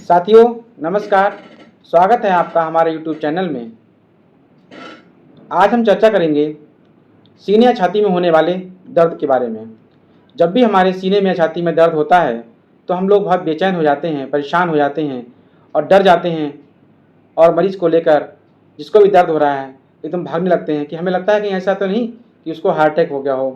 साथियों नमस्कार, स्वागत है आपका हमारे YouTube चैनल में। आज हम चर्चा करेंगे सीने या छाती में होने वाले दर्द के बारे में। जब भी हमारे सीने में या छाती में दर्द होता है तो हम लोग बहुत बेचैन हो जाते हैं, परेशान हो जाते हैं और डर जाते हैं और मरीज़ को लेकर जिसको भी दर्द हो रहा है एकदम भागने लगते हैं कि हमें लगता है कि ऐसा तो नहीं कि उसको हार्ट अटैक हो गया हो।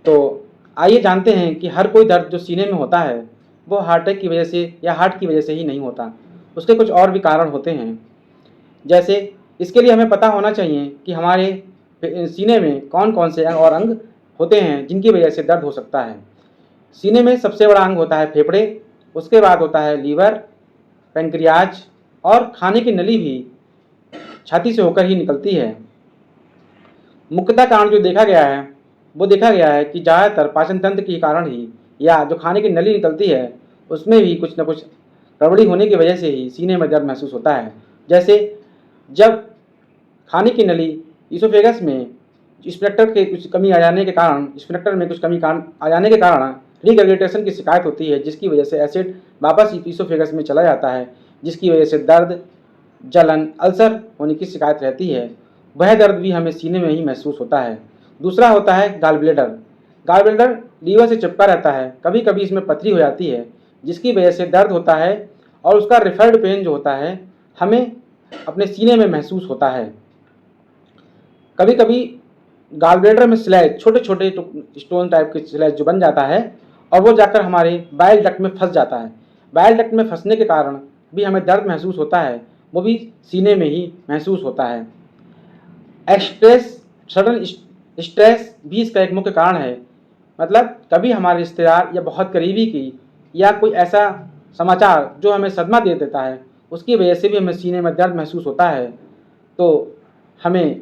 तो आइए जानते हैं कि हर कोई दर्द जो सीने में होता है वो हार्ट अटैक की वजह से या हार्ट की वजह से ही नहीं होता, उसके कुछ और भी कारण होते हैं। जैसे इसके लिए हमें पता होना चाहिए कि हमारे सीने में कौन कौन से अंग और अंग होते हैं जिनकी वजह से दर्द हो सकता है। सीने में सबसे बड़ा अंग होता है फेफड़े, उसके बाद होता है लीवर, पैंक्रियाज और खाने की नली भी छाती से होकर ही निकलती है। मुख्यतः कारण जो देखा गया है कि ज़्यादातर पाचन तंत्र के कारण ही या जो खाने की नली निकलती है उसमें भी कुछ न कुछ गड़बड़ी होने की वजह से ही सीने में दर्द महसूस होता है। जैसे जब खाने की नली ईसोफेगस में स्फिंक्टर के कुछ कमी आ जाने के कारण आ जाने के कारण रिगर्गिटेशन की शिकायत होती है, जिसकी वजह से एसिड वापस ईसोफेगस में चला जाता है, जिसकी वजह से दर्द, जलन, अल्सर होने की शिकायत रहती है। वह दर्द भी हमें सीने में ही महसूस होता है। दूसरा होता है gallbladder. Gallbladder liver से चिपका रहता है, कभी कभी इसमें पथरी हो जाती है जिसकी वजह से दर्द होता है और उसका रिफर्ड पेन जो होता है हमें अपने सीने में महसूस होता है। कभी कभी गॉल ब्लैडर में स्लैज, छोटे छोटे स्टोन टाइप के स्लैज जो बन जाता है और वो जाकर हमारे बाइल डक्ट में फंस जाता है। बाइल डक्ट में फंसने के कारण भी हमें दर्द महसूस होता है, वो भी सीने में ही महसूस होता है। सडन स्ट्रेस भी इसका एक मुख्य कारण है। मतलब कभी हमारे रिश्तेदार या बहुत करीबी की या कोई ऐसा समाचार जो हमें सदमा दे देता है, उसकी वजह से भी हमें सीने में दर्द महसूस होता है। तो हमें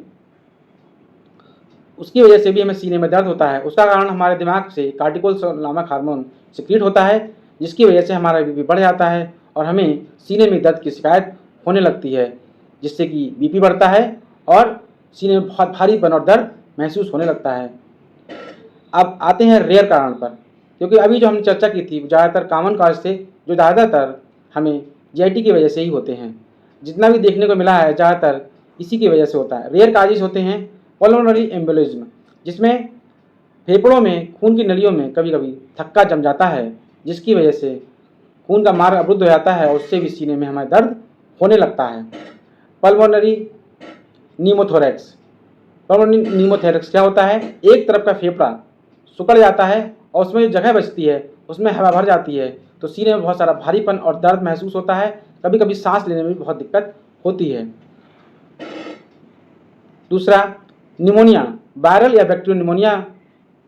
उसकी वजह से भी हमें सीने में दर्द होता है। उसका कारण हमारे दिमाग से कार्टिकोल नामक हार्मोन सिक्रीट होता है, जिसकी वजह से हमारा बीपी बढ़ जाता है और हमें सीने में दर्द की शिकायत होने लगती है, जिससे कि बीपी बढ़ता है और सीने में बहुत भारीपन और दर्द महसूस होने लगता है। अब आते हैं रेयर कारण पर, क्योंकि अभी जो हमने चर्चा की थी ज़्यादातर कॉमन काज थे जो ज़्यादातर हमें जीआईटी की वजह से ही होते हैं। जितना भी देखने को मिला है ज़्यादातर इसी की वजह से होता है। रेयर काजेज होते हैं पल्मोनरी एम्बोलिज्म, जिसमें फेफड़ों में खून की नलियों में कभी कभी थक्का जम जाता है, जिसकी वजह से खून का मार्ग अवरुद्ध हो जाता है और उससे भी सीने में हमें दर्द होने लगता है। पल्मोनरी नीमोथोरैक्स। पल्मोनरी नीमोथोरैक्स क्या होता है? एक तरफ का फेफड़ा सिकुड़ जाता है और उसमें जो जगह बचती है उसमें हवा भर जाती है, तो सीने में बहुत सारा भारीपन और दर्द महसूस होता है। कभी कभी सांस लेने में भी बहुत दिक्कत होती है। दूसरा निमोनिया, वायरल या बैक्टीरियल निमोनिया,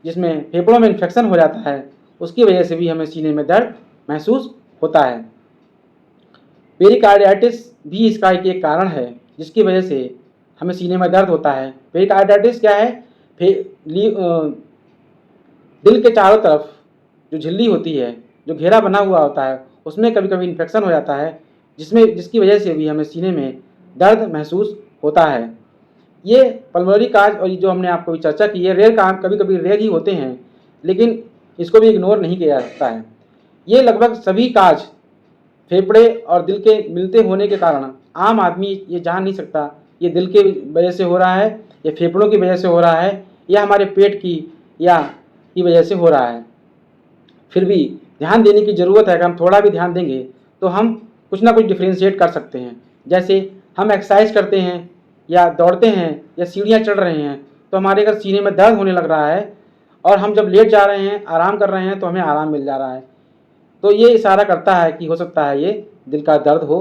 जिसमें फेफड़ों में इन्फेक्शन हो जाता है, उसकी वजह से भी हमें सीने में दर्द महसूस होता है। पेरिकार्डियाटिस भी इसका एक कारण है, जिसकी वजह से हमें सीने में दर्द होता है। पेरिकार्डियाटिस क्या है? दिल के चारों तरफ जो झिल्ली होती है, जो घेरा बना हुआ होता है, उसमें कभी कभी इन्फेक्शन हो जाता है, जिसकी वजह से भी हमें सीने में दर्द महसूस होता है। ये पल्मोनरी काज और जो हमने आपको भी चर्चा की है रेयर काम कभी कभी रेयर ही होते हैं, लेकिन इसको भी इग्नोर नहीं किया जा सकता है। ये लगभग सभी काज फेफड़े और दिल के मिलते होने के कारण आम आदमी ये जान नहीं सकता ये दिल के वजह से हो रहा है या फेफड़ों की वजह से हो रहा है या हमारे पेट की वजह से हो रहा है। फिर भी ध्यान देने की ज़रूरत है। अगर हम थोड़ा भी ध्यान देंगे तो हम कुछ ना कुछ डिफ्रेंशिएट कर सकते हैं। जैसे हम एक्सरसाइज करते हैं या दौड़ते हैं या सीढ़ियाँ चढ़ रहे हैं, तो हमारे अगर सीने में दर्द होने लग रहा है और हम जब लेट जा रहे हैं, आराम कर रहे हैं, तो हमें आराम मिल जा रहा है, तो ये इशारा करता है कि हो सकता है ये दिल का दर्द हो,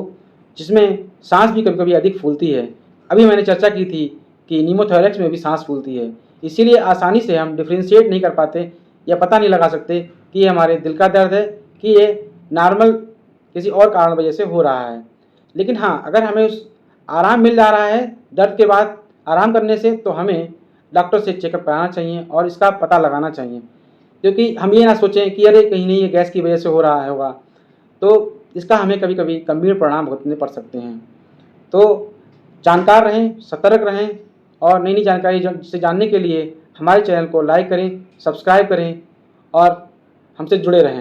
जिसमें सांस भी कभी कभी अधिक फूलती है। अभी मैंने चर्चा की थी कि नीमोथोरैक्स में भी सांस फूलती है, इसीलिए आसानी से हम डिफ्रेंशिएट नहीं कर पाते या पता नहीं लगा सकते कि ये हमारे दिल का दर्द है कि ये नॉर्मल किसी और कारण वजह से हो रहा है। लेकिन हाँ, अगर हमें उस आराम मिल जा रहा है दर्द के बाद आराम करने से, तो हमें डॉक्टर से चेकअप कराना चाहिए और इसका पता लगाना चाहिए, क्योंकि हम ये ना सोचें कि अरे कहीं नहीं ये गैस की वजह से हो रहा होगा, तो इसका हमें कभी कभी गंभीर परिणाम भुगतने पड़ सकते हैं। तो जानकार रहें, सतर्क रहें और नई नई जानकारी से जानने के लिए हमारे चैनल को लाइक करें, सब्सक्राइब करें और हमसे जुड़े रहें।